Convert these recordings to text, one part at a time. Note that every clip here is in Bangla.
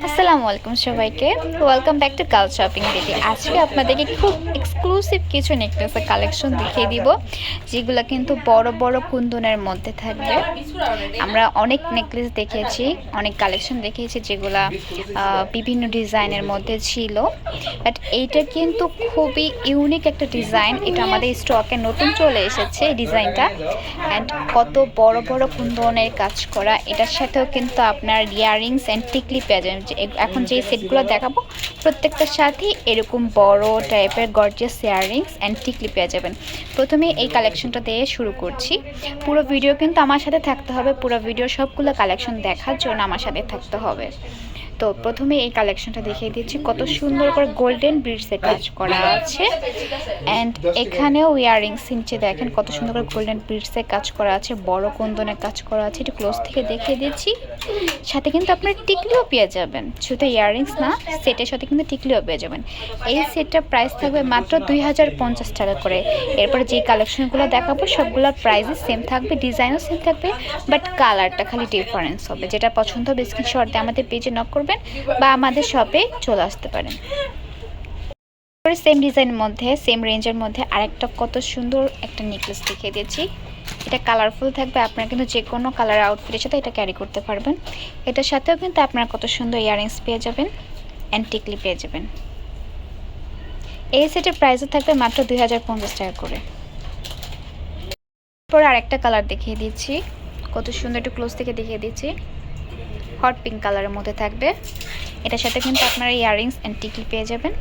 আসসালামু আলাইকুম সবাইকে। ওয়েলকাম ব্যাক টু কাল শপিং দিদি। আজকে আপনাদেরকে খুব এক্সক্লুসিভ কিছু নেকলেসের কালেকশন দেখিয়ে দিব, যেগুলো কিন্তু বড় বড় কুন্দনের মধ্যে থাকবে। আমরা অনেক নেকলেস দেখিয়েছি, অনেক কালেকশন দেখিয়েছি যেগুলা বিভিন্ন ডিজাইনের মধ্যে ছিল, বাট এইটা কিন্তু খুবই ইউনিক একটা ডিজাইন। এটা আমাদের স্টকে নতুন চলে এসেছে এই ডিজাইনটা। অ্যান্ড কত বড় বড় কুন্দনের কাজ করা, এটার সাথেও কিন্তু আপনার ইয়াররিংস অ্যান্ড টিকলি পেয়ে যাবেন। এখন যে সেটগুলো দেখাবো প্রত্যেকটার সাথেই এরকম বড় টাইপের গর্জিয়াস ইয়াররিংস অ্যান্ড টিকলি পেয়ে যাবেন। প্রথমে এই কালেকশনটা দিয়ে শুরু করছি। পুরো ভিডিও কিন্তু আমার সাথে থাকতে হবে, পুরো ভিডিও সবগুলো কালেকশন দেখার জন্য আমার সাথে থাকতে হবে। তো প্রথমে এই কালেকশনটা দেখিয়ে দিচ্ছি, কত সুন্দর করে গোল্ডেন বিডসে কাজ করা আছে। অ্যান্ড এখানেও ইয়াররিংস নিচে দেখেন কত সুন্দর করে গোল্ডেন বিডসে কাজ করা আছে, বড় কুন্দনে কাজ করা আছে। একটু ক্লোজ থেকে দেখিয়ে দিচ্ছি। সাথে কিন্তু আপনার টিকলিও পেয়ে যাবেন, শুধু ইয়াররিংস না, সেটের সাথে কিন্তু টিকলিও পেয়ে যাবেন। এই সেটটার প্রাইস থাকবে মাত্র 2050 টাকা করে। এরপরে যে কালেকশনগুলো দেখাবো সবগুলোর প্রাইসই সেম থাকবে, ডিজাইনও সেম থাকবে, বাট কালারটা খালি ডিফারেন্স হবে। যেটা পছন্দ হবে স্ক্রিনশট দিয়ে আমাদের পেজে নক করবেন বা আমাদের শপে চলে আসতে পারেন। সেম ডিজাইনের মধ্যে, সেম রেঞ্জের মধ্যে আরেকটা কত সুন্দর একটা নেকলেস দেখিয়ে দিয়েছি। এটা কালারফুল থাকবে, আপনারা কিন্তু যে কোনো কালার আউটফিটের সাথে এটা ক্যারি করতে পারবেন। এটার সাথেও কিন্তু আপনারা কত সুন্দর ইয়াররিংস পেয়ে যাবেন অ্যান্ড টিকলি পেয়ে যাবেন। এই সেটের প্রাইসও থাকবে মাত্র 2050 টাকা করে। এরপর আরেকটা কালার দেখিয়ে দিচ্ছি, কত সুন্দর, একটু ক্লোজ থেকে দেখিয়ে দিচ্ছি। হট পিঙ্ক কালারের মধ্যে থাকবে। এটার সাথে কিন্তু আপনারা ইয়াররিংস অ্যান্ড টিকলি পেয়ে যাবেন।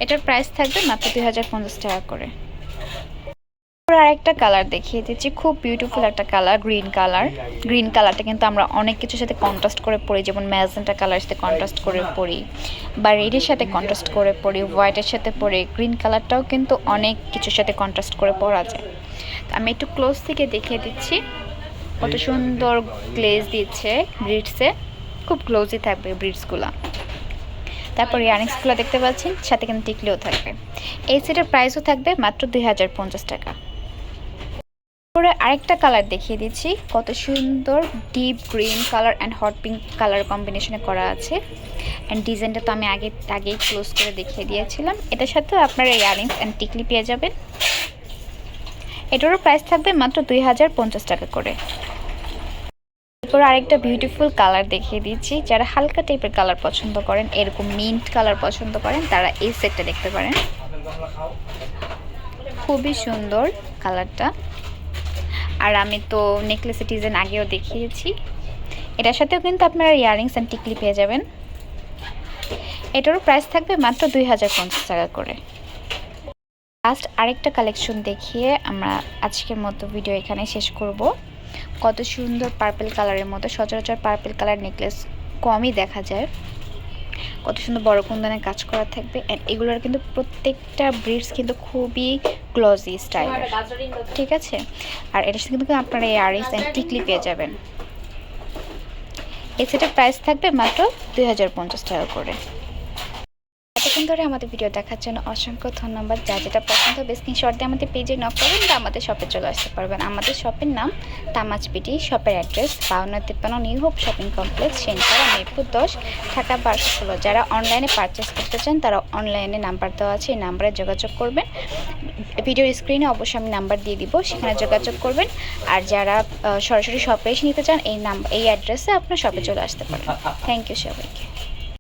এটার প্রাইস থাকবে মাত্র 2050 টাকা করে। আরেকটা কালার দেখিয়ে দিচ্ছি, খুব বিউটিফুল একটা কালার, গ্রিন কালার। গ্রিন কালারটা কিন্তু আমরা অনেক কিছুর সাথে কন্ট্রাস্ট করে পরি, যেমন ম্যাজেন্টা কালারের সাথে কন্ট্রাস্ট করে পরি, বা রেডের সাথে কন্ট্রাস্ট করে পরি, হোয়াইটের সাথে পরি। গ্রিন কালারটাও কিন্তু অনেক কিছুর সাথে কন্ট্রাস্ট করে পরা যায়। আমি একটু ক্লোজ থেকে দেখিয়ে দিচ্ছি, কত সুন্দর গ্লেজ দিচ্ছে ব্রিডসে, খুব ক্লোজই থাকবে ব্রিডসগুলো। তারপর ইয়াররিংসগুলো দেখতে পাচ্ছেন, সাথে কিন্তু টিকলিও থাকবে। এই সেটের প্রাইসও থাকবে মাত্র 2050 টাকা। আরেকটা কালার দেখিয়ে দিচ্ছি, কত সুন্দর deep green colour and hot pink colour কম্বিনেশনে করা আছে। অ্যান্ড ডিজাইনটা তো আমি আগেই ক্লোজ করে দেখিয়ে দিয়েছিলাম। এটার সাথে আপনারা ইয়াররিংস অ্যান্ড টিকলি পেয়ে যাবেন। এটারও প্রাইস থাকবে মাত্র 2050 টাকা করে। এরপর আরেকটা বিউটিফুল কালার দেখিয়ে দিচ্ছি, যারা হালকা টাইপের কালার পছন্দ করেন, এরকম মিন্ট কালার পছন্দ করেন, তারা এই সেটটা দেখতে পারেন। খুবই সুন্দর কালারটা। আর আমি তো নেকলেসের ডিজাইন আগেও দেখিয়েছি। এটার সাথেও কিন্তু আপনারা ইয়াররিংস অ্যান্ড টিকলি পেয়ে যাবেন। এটারও প্রাইস থাকবে মাত্র 2050 টাকা করে। লাস্ট আরেকটা কালেকশন দেখিয়ে আমরা আজকের মতো ভিডিও এখানে শেষ করব। কত সুন্দর পার্পল কালারের মতো, সচরাচর পার্পল কালার নেকলেস কমই দেখা যায়। কত সুন্দর বড় কুন্দনের কাজ করা থাকবে। অ্যান্ড এগুলোর কিন্তু প্রত্যেকটা ব্রিডস কিন্তু খুবই গ্লজি স্টাইল, ঠিক আছে। আর এটার সাথে কিন্তু আপনারা ইয়াররিংস অ্যান্ড টিকলি পেয়ে যাবেন। এই সেটের প্রাইস থাকবে মাত্র 2050 টাকা করে। এতক্ষণ ধরে আমাদের ভিডিও দেখার জন্য অসংখ্য ধন্যবাদ। যা যেটা পছন্দ হবে স্ক্রিনশট দিয়ে আমাদের পেজে নক করবেন বা আমাদের শপে চলে আসতে পারবেন। আমাদের শপের নাম তামাজপিটি, শপের address 5253 new hope shopping complex, centre, Mirpur 10, Dhaka 1216। যারা অনলাইনে পারচেস করতে চান তারা অনলাইনে নাম্বার দেওয়া আছে, এই নাম্বারে যোগাযোগ করবেন। ভিডিওর স্ক্রিনে অবশ্যই আমি নাম্বার দিয়ে দিব, সেখানে যোগাযোগ করবেন। আর যারা সরাসরি শপে এসে নিতে চান এই অ্যাড্রেসে আপনার শপে চলে আসতে পারেন। থ্যাংক ইউ সবাইকে।